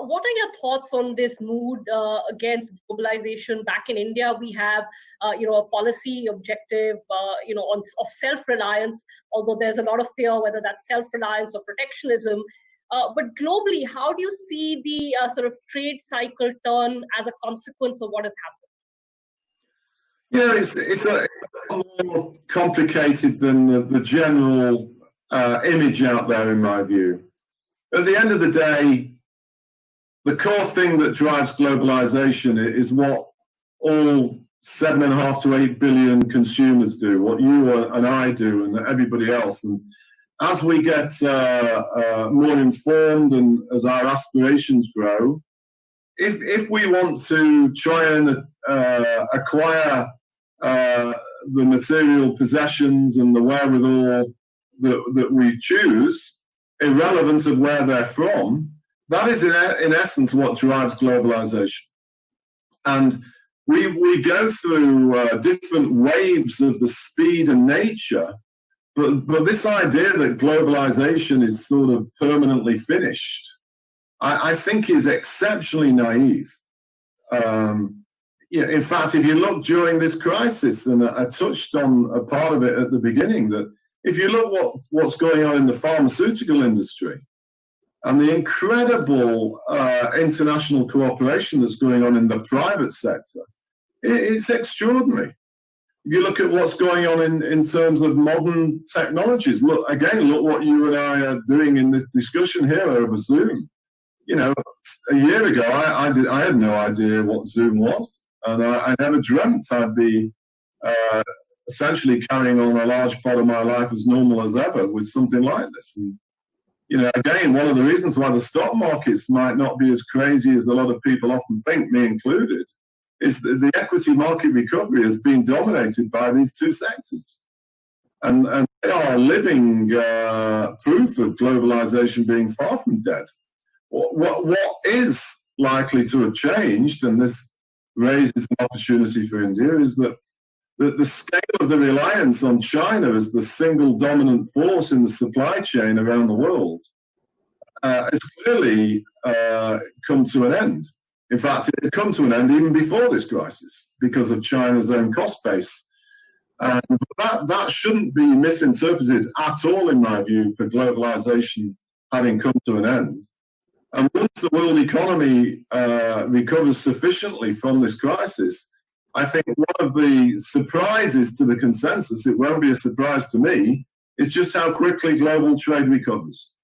What are your thoughts on this mood against globalization? Back in India, we have, a policy objective, of self-reliance. Although there's a lot of fear whether that's self-reliance or protectionism. But globally, how do you see the sort of trade cycle turn as a consequence of what has happened? Yeah, it's a more complicated than the general image out there, in my view. At the end of the day, the core thing that drives globalization is what all 7.5 to 8 billion consumers do, what you and I do, and everybody else. And as we get more informed and as our aspirations grow, if we want to try and acquire the material possessions and the wherewithal that we choose, irrelevant of where they're from, that is in essence what drives globalization. And we go through different waves of the speed and nature, but this idea that globalization is sort of permanently finished, I think is exceptionally naive. In fact, if you look during this crisis, and I touched on a part of it at the beginning, that if you look what's going on in the pharmaceutical industry and the incredible international cooperation that's going on in the private sector, it's extraordinary. If you look at what's going on in terms of modern technologies, look what you and I are doing in this discussion here over Zoom. A year ago, I had no idea what Zoom was, and I never dreamt I'd be essentially carrying on a large part of my life as normal as ever with something like this. And, again, one of the reasons why the stock markets might not be as crazy as a lot of people often think, me included, is that the equity market recovery has been dominated by these two sectors. And they are living proof of globalization being far from dead. What is likely to have changed, and this raises an opportunity for India, is that the scale of the reliance on China as the single dominant force in the supply chain around the world has clearly come to an end. In fact, it had come to an end even before this crisis because of China's own cost base. And that shouldn't be misinterpreted at all, in my view, for globalization having come to an end. And once the world economy recovers sufficiently from this crisis, I think one of the surprises to the consensus, it won't be a surprise to me, is just how quickly global trade recovers.